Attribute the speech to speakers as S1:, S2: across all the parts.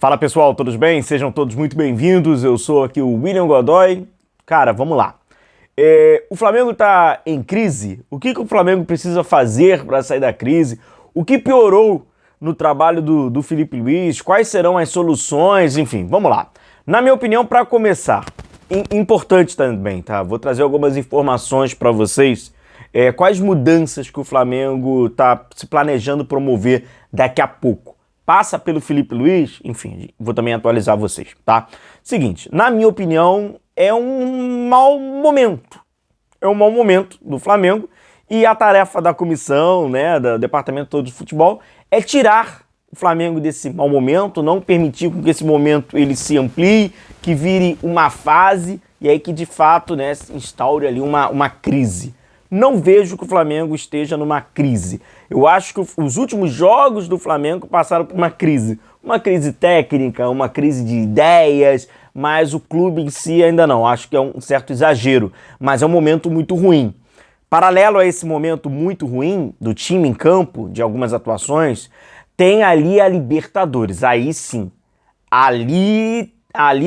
S1: Fala pessoal, todos bem? Sejam todos muito bem-vindos. Eu sou aqui o William Godoy. Cara, vamos lá. O Flamengo tá em crise. O que o Flamengo precisa fazer para sair da crise? O que piorou no trabalho do Felipe Luiz? Quais serão as soluções? Enfim, vamos lá. Na minha opinião, para começar, importante também, tá? Vou trazer algumas informações para vocês. Quais mudanças que o Flamengo tá se planejando promover daqui a pouco. Passa pelo Felipe Luiz, enfim, vou também atualizar vocês, tá? Seguinte, na minha opinião, é um mau momento. É um mau momento do Flamengo e a tarefa da comissão, né, do departamento todo de futebol, é tirar o Flamengo desse mau momento, não permitir que esse momento ele se amplie, que vire uma fase e aí que de fato, né, se instaure ali uma crise. Não vejo que o Flamengo esteja numa crise. Eu acho que os últimos jogos do Flamengo passaram por uma crise. Uma crise técnica, uma crise de ideias, mas o clube em si ainda não. Acho que é um certo exagero, mas é um momento muito ruim. Paralelo a esse momento muito ruim do time em campo, de algumas atuações, tem ali a Libertadores. Aí sim, ali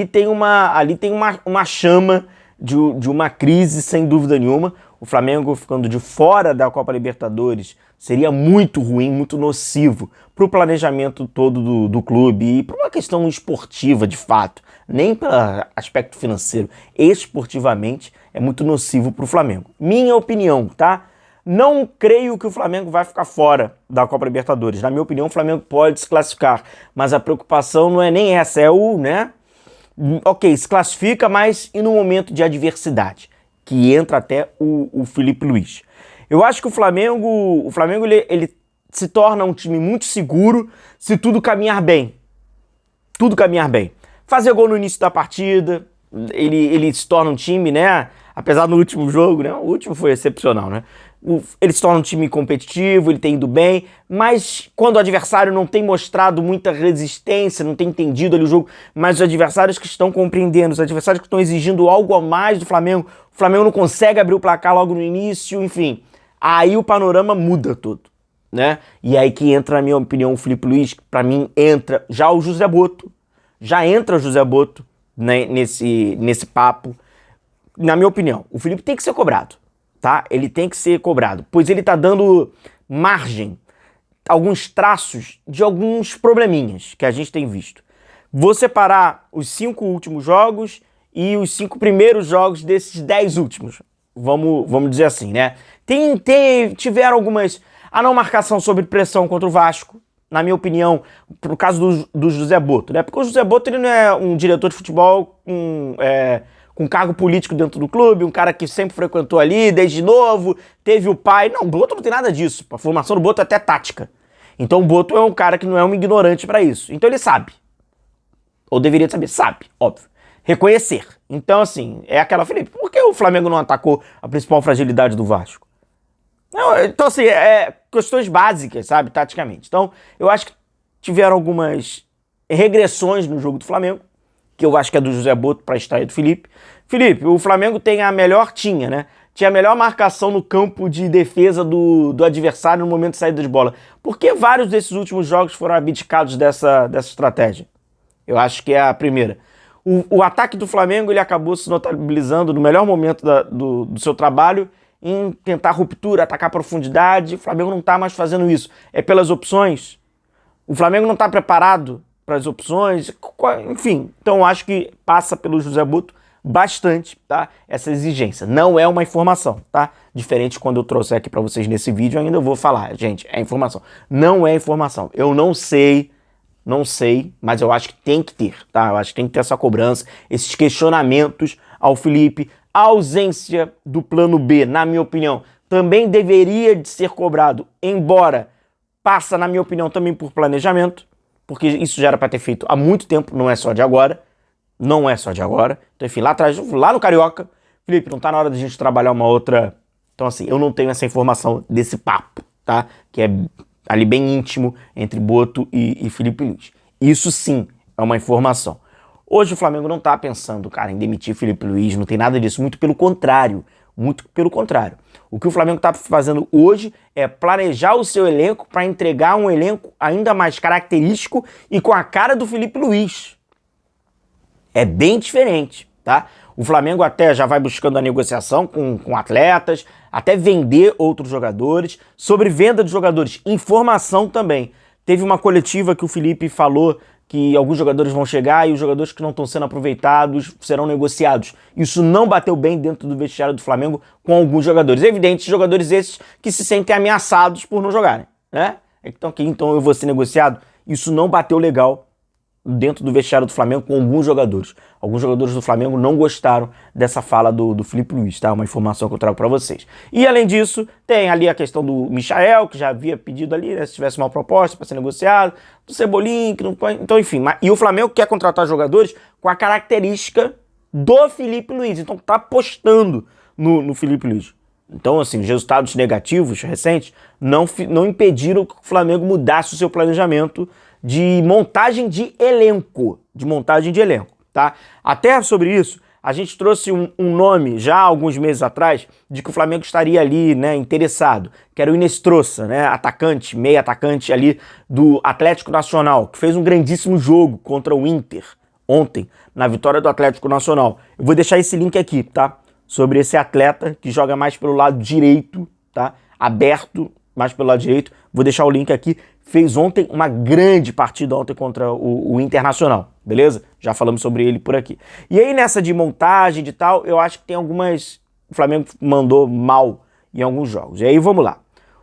S1: tem uma chama de uma crise, sem dúvida nenhuma. O Flamengo ficando de fora da Copa Libertadores seria muito ruim, muito nocivo para o planejamento todo do clube e para uma questão esportiva, de fato. Nem pelo aspecto financeiro, esportivamente é muito nocivo para o Flamengo. Minha opinião, tá? Não creio que o Flamengo vai ficar fora da Copa Libertadores. Na minha opinião, o Flamengo pode se classificar, mas a preocupação não é nem essa, é o, né? Ok, se classifica, mas e no momento de adversidade? Que entra até o Felipe Luiz. Eu acho que o Flamengo ele se torna um time muito seguro se tudo caminhar bem. Tudo caminhar bem. Fazer gol no início da partida, ele se torna um time, né? Apesar do último jogo, né? O último foi excepcional, né? Ele se torna um time competitivo, ele tem ido bem, mas quando o adversário não tem mostrado muita resistência, não tem entendido ali o jogo, mas os adversários que estão compreendendo, os adversários que estão exigindo algo a mais do Flamengo, o Flamengo não consegue abrir o placar logo no início, enfim, aí o panorama muda todo, né? E aí que entra, na minha opinião, o Felipe Luiz, pra mim entra já o José Botto, né, nesse papo. Na minha opinião, o Felipe tem que ser cobrado. Tá? Ele tem que ser cobrado, pois ele tá dando margem, alguns traços de alguns probleminhas que a gente tem visto. Vou separar os 5 últimos jogos e os 5 primeiros jogos desses 10 últimos. Vamos dizer assim, né? Tiveram algumas... A não marcação sobre pressão contra o Vasco, na minha opinião, pro caso do José Botto, né? Porque o José Botto, ele não é um diretor de futebol com cargo político dentro do clube, um cara que sempre frequentou ali, desde novo, teve o pai. Não, o Botto não tem nada disso. A formação do Botto é até tática. Então o Botto é um cara que não é um ignorante para isso. Então ele sabe. Ou deveria saber, sabe, óbvio. Reconhecer. Então, assim, é aquela, Felipe, por que o Flamengo não atacou a principal fragilidade do Vasco? Não, então, assim, questões básicas, sabe, taticamente. Então, eu acho que tiveram algumas regressões no jogo do Flamengo, que eu acho que é do José Botto para a estreia do Felipe. Felipe, o Flamengo tinha a melhor marcação no campo de defesa do adversário no momento de saída de bola. Por que vários desses últimos jogos foram abdicados dessa estratégia? Eu acho que é a primeira. O ataque do Flamengo ele acabou se notabilizando no melhor momento do seu trabalho em tentar ruptura, atacar profundidade. O Flamengo não está mais fazendo isso. É pelas opções. O Flamengo não está preparado para as opções, enfim. Então, acho que passa pelo José Botto bastante, tá? Essa exigência. Não é uma informação, tá? Diferente de quando eu trouxer aqui para vocês nesse vídeo, ainda vou falar. Gente, é informação. Não é informação. Eu não sei, mas eu acho que tem que ter, tá? Eu acho que tem que ter essa cobrança, esses questionamentos ao Felipe. A ausência do plano B, na minha opinião, também deveria de ser cobrado, embora passa, na minha opinião, também por planejamento, porque isso já era para ter feito há muito tempo, não é só de agora. Não é só de agora. Então, enfim, lá atrás, lá no Carioca, Felipe, não tá na hora de a gente trabalhar uma outra... Então, assim, eu não tenho essa informação desse papo, tá? Que é ali bem íntimo entre Botto e Felipe Luiz. Isso sim é uma informação. Hoje o Flamengo não tá pensando, cara, em demitir Felipe Luiz, não tem nada disso. Muito pelo contrário. Muito pelo contrário. O que o Flamengo está fazendo hoje é planejar o seu elenco para entregar um elenco ainda mais característico e com a cara do Felipe Luiz. É bem diferente, tá? O Flamengo até já vai buscando a negociação com atletas, até vender outros jogadores. Sobre venda de jogadores, informação também. Teve uma coletiva que o Felipe falou que alguns jogadores vão chegar e os jogadores que não estão sendo aproveitados serão negociados. Isso não bateu bem dentro do vestiário do Flamengo com alguns jogadores. É evidente, jogadores esses que se sentem ameaçados por não jogarem, né? Então eu vou ser negociado. Isso não bateu legal dentro do vestiário do Flamengo com alguns jogadores. Alguns jogadores do Flamengo não gostaram dessa fala do Felipe Luiz, tá? Uma informação que eu trago para vocês. E além disso, tem ali a questão do Michael, que já havia pedido ali, né, se tivesse uma proposta para ser negociado, do Cebolinha, que não pode... Então, enfim, e o Flamengo quer contratar jogadores com a característica do Felipe Luiz. Então tá apostando no Felipe Luiz. Então, assim, os resultados negativos recentes não impediram que o Flamengo mudasse o seu planejamento de montagem de elenco, tá? Até sobre isso, a gente trouxe um nome já há alguns meses atrás de que o Flamengo estaria ali, né, interessado, que era o Inestrosa, né, meio atacante ali do Atlético Nacional, que fez um grandíssimo jogo contra o Inter ontem, na vitória do Atlético Nacional. Eu vou deixar esse link aqui, tá? Sobre esse atleta que joga mais pelo lado direito, tá? Aberto, mais pelo lado direito. Vou deixar o link aqui. Fez ontem uma grande partida ontem contra o Internacional, beleza? Já falamos sobre ele por aqui. E aí nessa de montagem de tal, eu acho que tem algumas... O Flamengo mandou mal em alguns jogos. E aí vamos lá.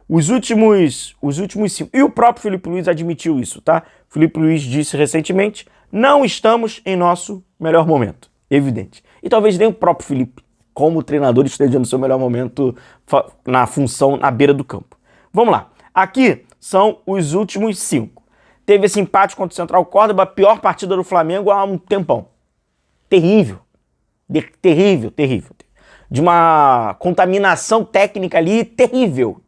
S1: Os últimos 5. E o próprio Felipe Luiz admitiu isso, tá? O Felipe Luiz disse recentemente, não estamos em nosso melhor momento. Evidente. E talvez nem o próprio Felipe, como treinador, esteja no seu melhor momento na função na beira do campo. Vamos lá. Aqui são os últimos 5. Teve esse empate contra o Central Córdoba, a pior partida do Flamengo há um tempão. Terrível. Terrível. De uma contaminação técnica ali terrível.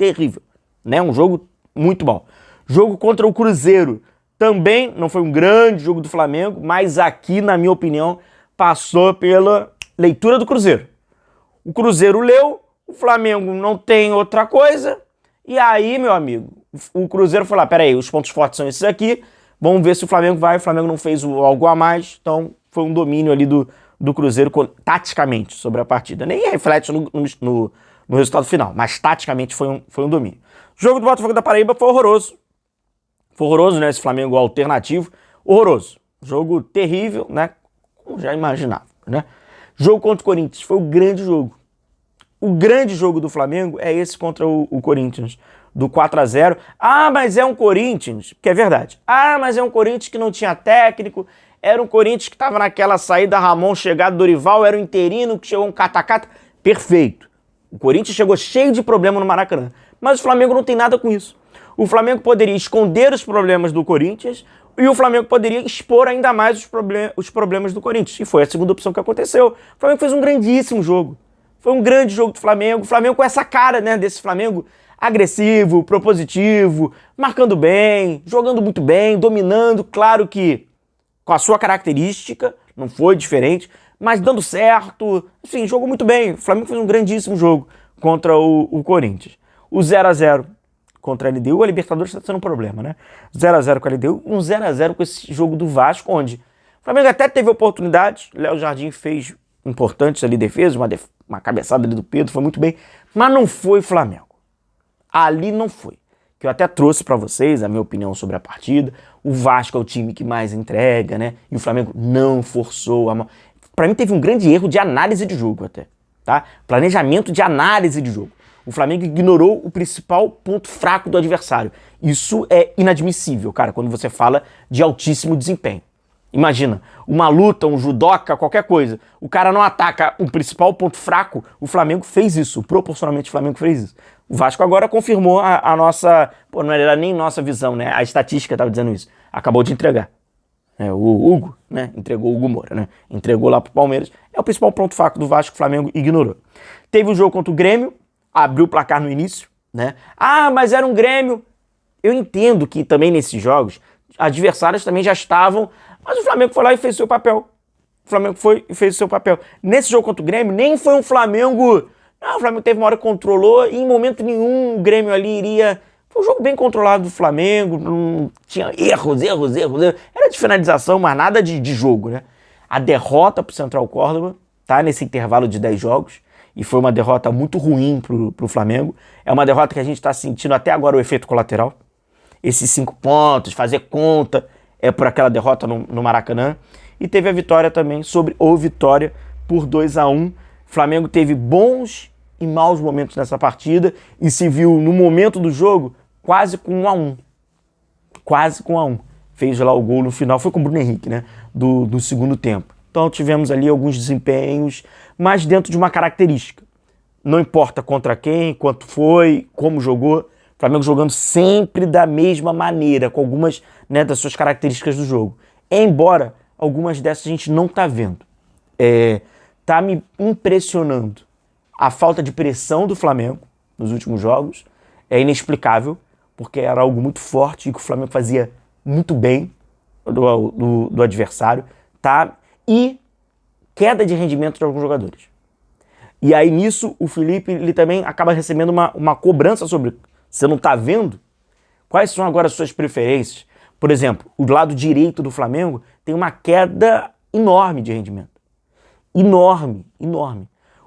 S1: Né? Um jogo muito bom. Jogo contra o Cruzeiro. Também não foi um grande jogo do Flamengo, mas aqui, na minha opinião, passou pela leitura do Cruzeiro. O Cruzeiro leu, o Flamengo não tem outra coisa... E aí, meu amigo, o Cruzeiro falou, peraí, os pontos fortes são esses aqui, vamos ver se o Flamengo vai, o Flamengo não fez algo a mais, então foi um domínio ali do Cruzeiro taticamente sobre a partida. Nem reflete no resultado final, mas taticamente foi um domínio. O jogo do Botafogo da Paraíba foi horroroso. Foi horroroso, né, esse Flamengo alternativo, horroroso. Jogo terrível, né, como já imaginava, né. Jogo contra o Corinthians, foi um grande jogo. O grande jogo do Flamengo é esse contra o Corinthians, do 4-0. Ah, mas é um Corinthians, que é verdade. Ah, mas é um Corinthians que não tinha técnico, era um Corinthians que estava naquela saída Ramon, chegada Dorival, era um interino que chegou um catacata. Perfeito. O Corinthians chegou cheio de problema no Maracanã. Mas o Flamengo não tem nada com isso. O Flamengo poderia esconder os problemas do Corinthians e o Flamengo poderia expor ainda mais os problemas do Corinthians. E foi a segunda opção que aconteceu. O Flamengo fez um grandíssimo jogo. Foi um grande jogo do Flamengo. O Flamengo com essa cara, né, desse Flamengo agressivo, propositivo, marcando bem, jogando muito bem, dominando. Claro que com a sua característica, não foi diferente, mas dando certo. Enfim, jogou muito bem. O Flamengo fez um grandíssimo jogo contra o Corinthians. O 0-0 contra a LDU, a Libertadores está sendo um problema, né? 0-0 com a LDU, um 0-0 com esse jogo do Vasco, onde o Flamengo até teve oportunidade, Léo Jardim fez importantes ali defesas, uma cabeçada ali do Pedro, foi muito bem, mas não foi Flamengo. Ali não foi. Que eu até trouxe para vocês a minha opinião sobre a partida. O Vasco é o time que mais entrega, né? E o Flamengo não forçou a mão. Para mim teve um grande erro de análise de jogo até, tá? Planejamento de análise de jogo. O Flamengo ignorou o principal ponto fraco do adversário. Isso é inadmissível, cara, quando você fala de altíssimo desempenho. Imagina, uma luta, um judoca, qualquer coisa. O cara não ataca o principal ponto fraco, o Flamengo fez isso, proporcionalmente o Flamengo fez isso. O Vasco agora confirmou a nossa... Pô, não era nem nossa visão, né? A estatística estava dizendo isso. Acabou de entregar. O Hugo, né? Entregou o Hugo Moura, né? Entregou lá pro Palmeiras. É o principal ponto fraco do Vasco, o Flamengo ignorou. Teve o jogo contra o Grêmio, abriu o placar no início, né? Ah, mas era um Grêmio. Eu entendo que também nesses jogos, adversários também já estavam... Mas o Flamengo foi lá e fez o seu papel. O Flamengo foi e fez o seu papel. Nesse jogo contra o Grêmio, nem foi um Flamengo Não, o Flamengo teve uma hora que controlou e em momento nenhum o Grêmio ali iria... Foi um jogo bem controlado do Flamengo, não tinha erros. Era de finalização, mas nada de jogo, né? A derrota pro Central Córdoba, tá nesse intervalo de 10 jogos, e foi uma derrota muito ruim pro Flamengo. É uma derrota que a gente tá sentindo até agora o efeito colateral. Esses 5 pontos, fazer conta, é por aquela derrota no Maracanã. E teve a vitória também sobre o Vitória por 2-1. O Flamengo teve bons e maus momentos nessa partida e se viu no momento do jogo quase com 1-1. Quase com 1-1. Fez lá o gol no final, foi com o Bruno Henrique, né? Do segundo tempo. Então tivemos ali alguns desempenhos, mas dentro de uma característica. Não importa contra quem, quanto foi, como jogou, o Flamengo jogando sempre da mesma maneira, com algumas, né, das suas características do jogo. Embora algumas dessas a gente não tá vendo. Tá me impressionando a falta de pressão do Flamengo nos últimos jogos. É inexplicável, porque era algo muito forte e que o Flamengo fazia muito bem do adversário, tá? E queda de rendimento de alguns jogadores. E aí nisso o Felipe ele também acaba recebendo uma cobrança sobre... Você não tá vendo? Quais são agora as suas preferências? Por exemplo, o lado direito do Flamengo tem uma queda enorme de rendimento. Enorme.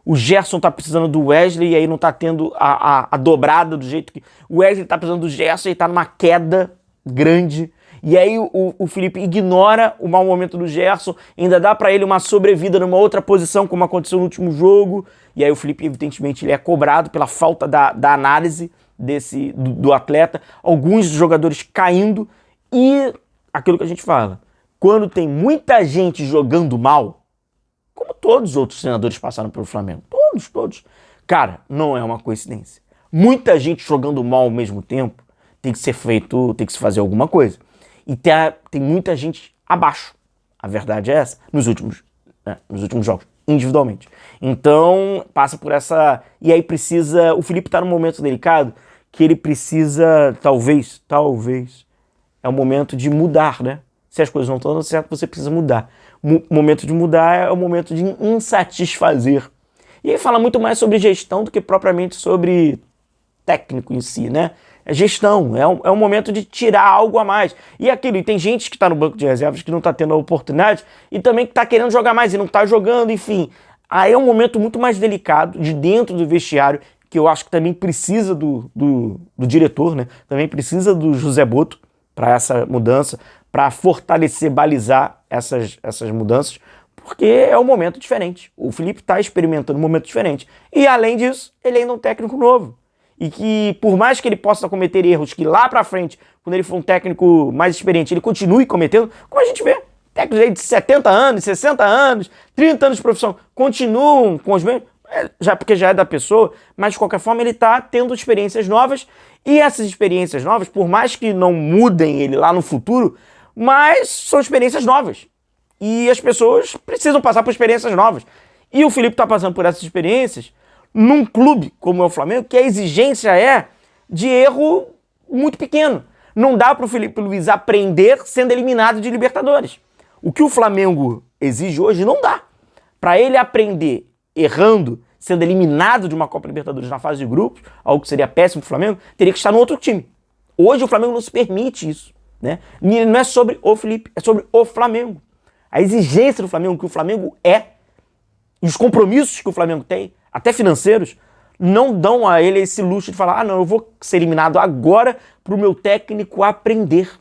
S1: O Gerson tá precisando do Wesley e aí não tá tendo a dobrada do jeito que... O Wesley tá precisando do Gerson e tá numa queda grande. E aí o Felipe ignora o mau momento do Gerson, ainda dá pra ele uma sobrevida numa outra posição, como aconteceu no último jogo. E aí o Felipe, evidentemente, ele é cobrado pela falta da análise do atleta. Alguns jogadores caindo e aquilo que a gente fala. Quando tem muita gente jogando mal, como todos os outros treinadores passaram pelo Flamengo. Todos. Cara, não é uma coincidência. Muita gente jogando mal ao mesmo tempo, tem que ser feito, tem que se fazer alguma coisa. E tem muita gente abaixo. A verdade é essa. Nos últimos jogos, individualmente. Então, passa por essa... E aí precisa... O Felipe tá num momento delicado que ele precisa, talvez, é o momento de mudar, né? Se as coisas não estão dando certo, você precisa mudar. O momento de mudar é o momento de insatisfazer. E aí fala muito mais sobre gestão do que propriamente sobre técnico em si, né? É gestão, é um momento de tirar algo a mais. E tem gente que está no banco de reservas que não está tendo a oportunidade e também que está querendo jogar mais e não está jogando, enfim. Aí é um momento muito mais delicado de dentro do vestiário, que eu acho que também precisa do diretor, né? Também precisa do José Boto para essa mudança, para fortalecer, balizar essas mudanças, porque é um momento diferente. O Felipe está experimentando um momento diferente. E além disso, ele ainda é um técnico novo. E que, por mais que ele possa cometer erros que lá pra frente, quando ele for um técnico mais experiente, ele continue cometendo, como a gente vê, técnicos aí de 70 anos, 60 anos, 30 anos de profissão, continuam com os mesmos, porque já é da pessoa, mas de qualquer forma ele tá tendo experiências novas, e essas experiências novas, por mais que não mudem ele lá no futuro, mas são experiências novas. E as pessoas precisam passar por experiências novas. E o Felipe tá passando por essas experiências num clube como é o Flamengo, que a exigência é de erro muito pequeno. Não dá para o Felipe Luiz aprender sendo eliminado de Libertadores. O que o Flamengo exige hoje não dá. Para ele aprender errando, sendo eliminado de uma Copa Libertadores na fase de grupos, algo que seria péssimo para o Flamengo, teria que estar no outro time. Hoje o Flamengo não se permite isso, né? Não é sobre o Felipe, é sobre o Flamengo. A exigência do Flamengo, que o Flamengo é, e os compromissos que o Flamengo tem, até financeiros, não dão a ele esse luxo de falar, não, eu vou ser eliminado agora para o meu técnico aprender.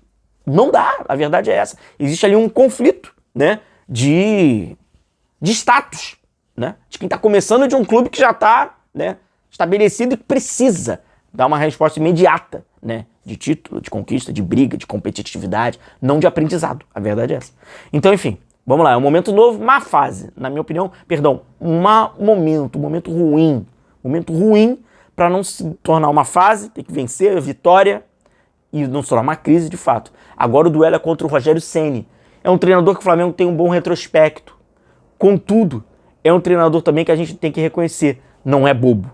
S1: Não dá, a verdade é essa. Existe ali um conflito, né, de status, né, de quem está começando de um clube que já está, né, estabelecido e que precisa dar uma resposta imediata, né, de título, de conquista, de briga, de competitividade, não de aprendizado. A verdade é essa. Então, enfim, vamos lá, é um momento novo, má fase, na minha opinião, um momento ruim. Momento ruim para não se tornar uma fase, tem que vencer a vitória e não se tornar uma crise de fato. Agora o duelo é contra o Rogério Ceni. É um treinador que o Flamengo tem um bom retrospecto. Contudo, é um treinador também que a gente tem que reconhecer, não é bobo.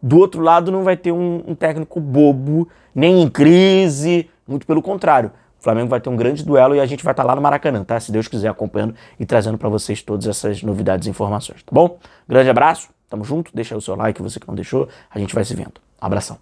S1: Do outro lado não vai ter um técnico bobo, nem em crise, muito pelo contrário. O Flamengo vai ter um grande duelo e a gente vai estar lá no Maracanã, tá? Se Deus quiser, acompanhando e trazendo para vocês todas essas novidades e informações, tá bom? Grande abraço, Tamo junto, deixa aí o seu like, você que não deixou, a gente vai se vendo. Abração.